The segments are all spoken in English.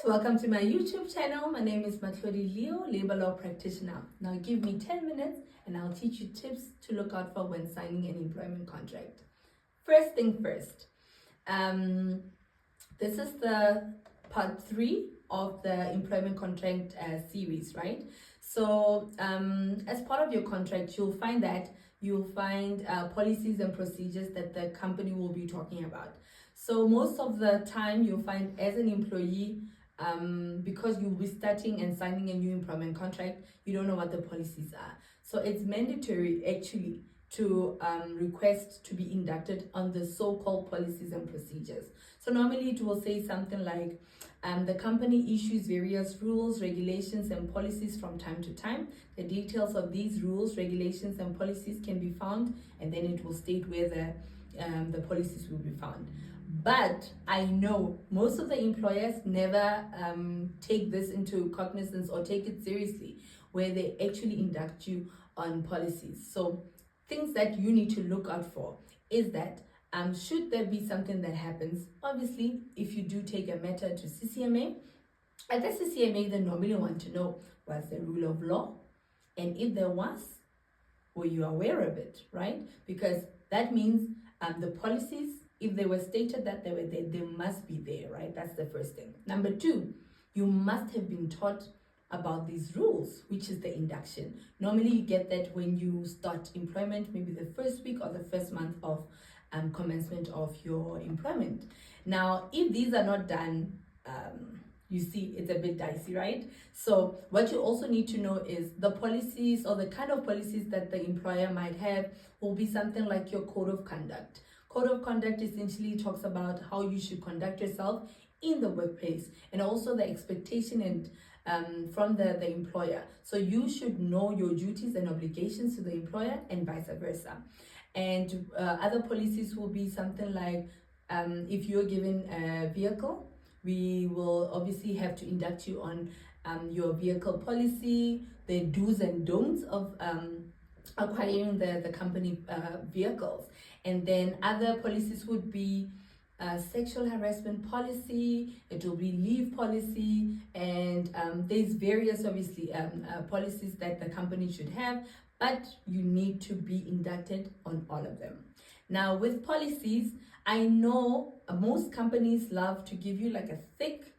welcome to my YouTube channel. My name is Matlodi Leo, labor law practitioner. Now give me 10 minutes and I'll teach you tips to look out for when signing an employment contract. First thing first, this is the part 3 of the employment contract series, right? So as part of your contract, you'll find policies and procedures that the company will be talking about. So most of the time you'll find as an employee, because you'll be starting and signing a new employment contract, you don't know what the policies are. So it's mandatory actually to request to be inducted on the so-called policies and procedures. So normally it will say something like, the company issues various rules, regulations, and policies from time to time. The details of these rules, regulations, and policies can be found, and then it will state where the policies will be found. But I know most of the employers never take this into cognizance or take it seriously, where they actually induct you on policies. So things that you need to look out for is that should there be something that happens, obviously if you do take a matter to CCMA, at the CCMA they normally want to know what's the rule of law, and if there was, were you aware of it, right? Because that means the policies, if they were stated that they were there, they must be there, right? That's the first thing. Number 2, you must have been taught about these rules, which is the induction. Normally you get that when you start employment, maybe the first week or the first month of commencement of your employment. Now, if these are not done, you see it's a bit dicey, right? So what you also need to know is the policies or the kind of policies that the employer might have will be something like your code of conduct. Code of conduct essentially talks about how you should conduct yourself in the workplace, and also the expectation and from the employer. So you should know your duties and obligations to the employer and vice versa. And other policies will be something like, if you're given a vehicle, we will obviously have to induct you on your vehicle policy, the do's and don'ts of acquiring the company vehicles. And then other policies would be sexual harassment policy, it will be leave policy, and there's various obviously policies that the company should have, but you need to be inducted on all of them. Now with policies, I know most companies love to give you like a thick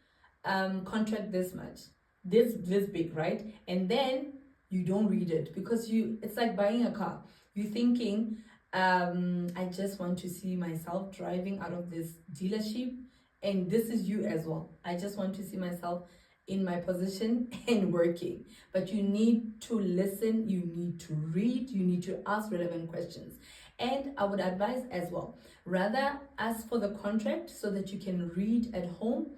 contract this much, this big, right? And then you don't read it because it's like buying a car. You're thinking, I just want to see myself driving out of this dealership, and this is you as well. I just want to see myself in my position and working. But you need to listen, you need to read, you need to ask relevant questions. And I would advise as well, rather ask for the contract so that you can read at home,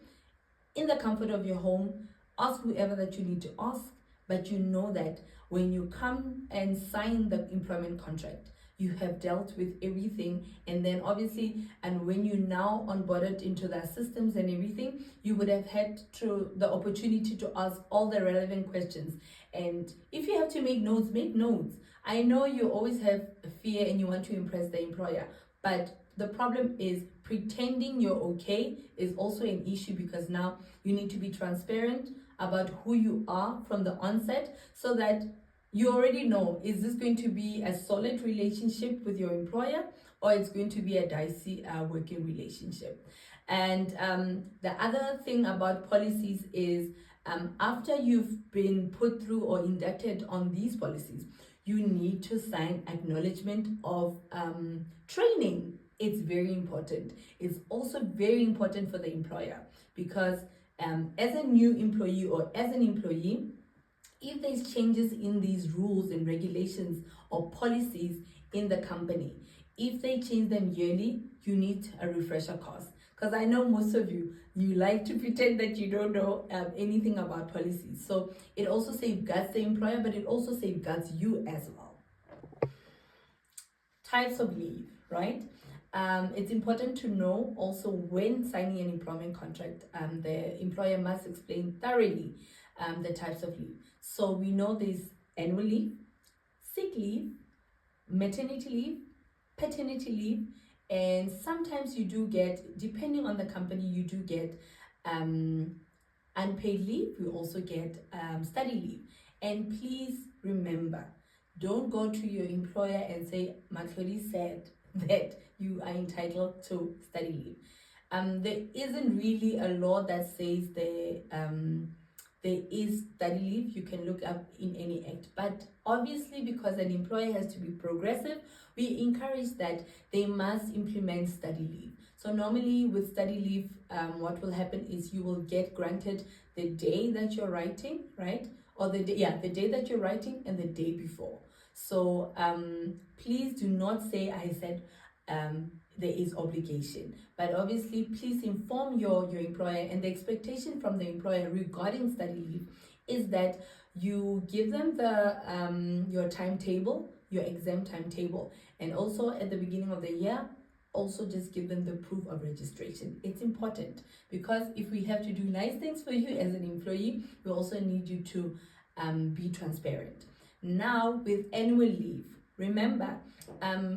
in the comfort of your home, ask whoever that you need to ask, but you know that when you come and sign the employment contract, you have dealt with everything. And then obviously, and when you now onboarded into their systems and everything, you would have had the opportunity to ask all the relevant questions. And if you have to make notes, make notes. I know you always have fear and you want to impress the employer, but the problem is pretending you're okay is also an issue, because now you need to be transparent about who you are from the onset, so that you already know, is this going to be a solid relationship with your employer, or it's going to be a dicey working relationship. And the other thing about policies is, after you've been put through or inducted on these policies, you need to sign acknowledgement of training. It's very important. It's also very important for the employer, because as a new employee or as an employee, if there's changes in these rules and regulations or policies in the company, if they change them yearly, you need a refresher course. Because I know most of you like to pretend that you don't know anything about policies. So it also safeguards the employer, but it also safeguards you as well. Types of leave, right? It's important to know also when signing an employment contract, the employer must explain thoroughly the types of leave. So we know there's annual leave, sick leave, maternity leave, paternity leave, and sometimes you do get, depending on the company, you do get unpaid leave, you also get study leave. And please remember, don't go to your employer and say, Matlodi said that you are entitled to study leave. There isn't really a law that says there is study leave. You can look up in any act, but obviously because an employer has to be progressive, we encourage that they must implement study leave. So normally with study leave, what will happen is you will get granted the day that you're writing, right? Or the day that you're writing and the day before. So please do not say I said there is obligation, but obviously please inform your employer, and the expectation from the employer regarding study leave is that you give them the your timetable, your exam timetable, and also at the beginning of the year also just give them the proof of registration. It's important because if we have to do nice things for you as an employee, we also need you to be transparent. Now with annual leave, remember,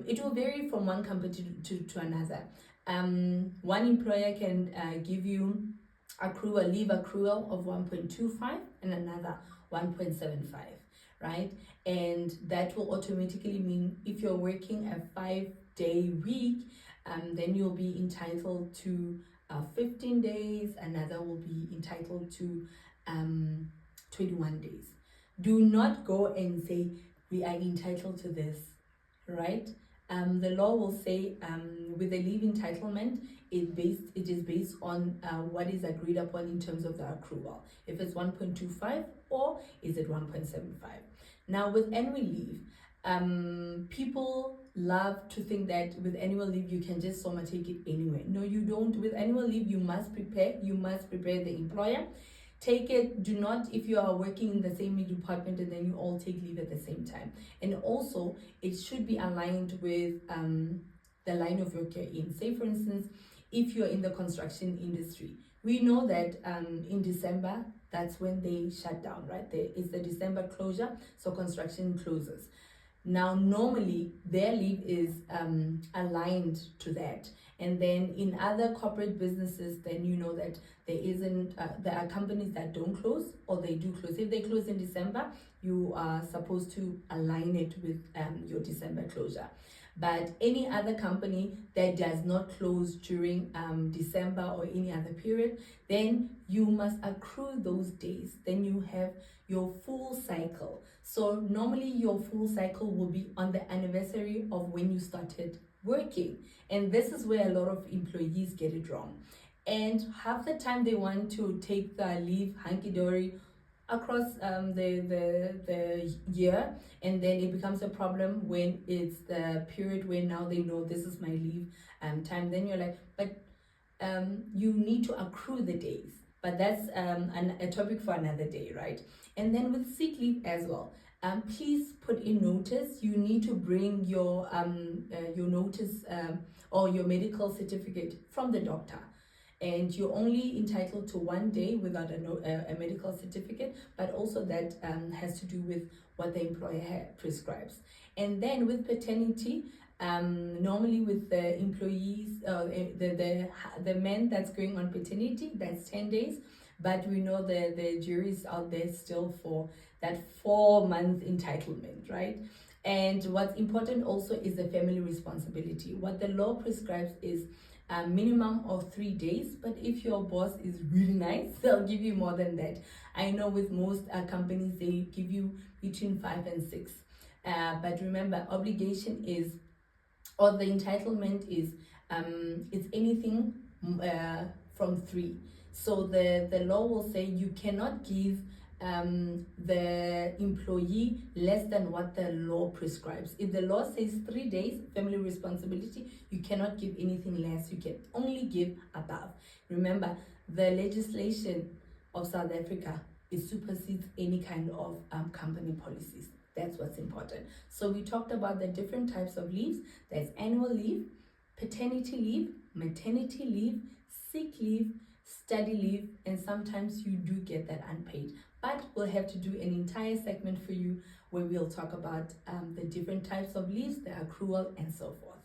it will vary from one company to another. One employer can give you leave accrual of 1.25 and another 1.75, right? And that will automatically mean if you're working a 5-day week, then you'll be entitled to 15 days, another will be entitled to 21 days. Do not go and say we are entitled to this, right? The law will say with the leave entitlement, it is based on what is agreed upon in terms of the accrual. If it's 1.25 or is it 1.75? Now with annual leave, people love to think that with annual leave you can just take it anywhere. No, you don't. With annual leave, you must prepare the employer. Take it. Do not, if you are working in the same department and then you all take leave at the same time. And also it should be aligned with the line of work you're in. Say for instance, if you're in the construction industry, we know that in December, that's when they shut down, right? There is the December closure, so construction closes. Now, normally their leave is aligned to that. And then in other corporate businesses, then you know that there are companies that don't close or they do close. If they close in December, you are supposed to align it with your December closure. But any other company that does not close during December or any other period, then you must accrue those days. Then you have your full cycle. So normally your full cycle will be on the anniversary of when you started working. And this is where a lot of employees get it wrong. And half the time they want to take the leave hunky-dory across the year, and then it becomes a problem when it's the period when now they know this is my leave time. Then you're like, but you need to accrue the days, but that's a topic for another day, right? And then with sick leave as well, please put in notice. You need to bring your notice or your medical certificate from the doctor. And you're only entitled to 1 day without a medical certificate, but also that has to do with what the employer prescribes. And then with paternity, normally with the employees, the man that's going on paternity, that's 10 days. But we know the jury's out there still for that 4-month entitlement, right? And what's important also is the family responsibility. What the law prescribes is a minimum of 3 days, but if your boss is really nice, they'll give you more than that. I know with most companies, they give you between 5 and 6. But remember, obligation is, or the entitlement is, it's anything from 3. So the law will say you cannot give the employee less than what the law prescribes. If the law says 3 days family responsibility, you cannot give anything less. You can only give above. Remember, the legislation of South Africa, it supersedes any kind of company policies. That's what's important. So we talked about the different types of leaves. There's annual leave, paternity leave, maternity leave, sick leave, study leave, and sometimes you do get that unpaid. But we'll have to do an entire segment for you where we'll talk about the different types of leaves, the accrual, and so forth.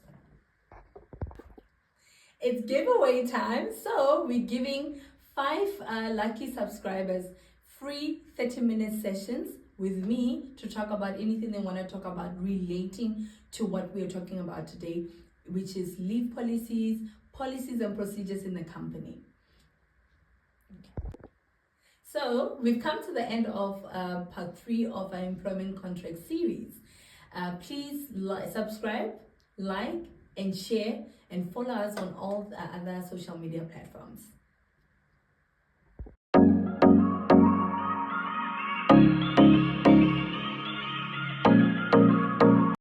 It's giveaway time, so we're giving 5 lucky subscribers, free 30-minute sessions with me to talk about anything they want to talk about relating to what we're talking about today, which is leave policies and procedures in the company. So we've come to the end of part 3 of our employment contract series. Please subscribe, like, and share, and follow us on all the other social media platforms.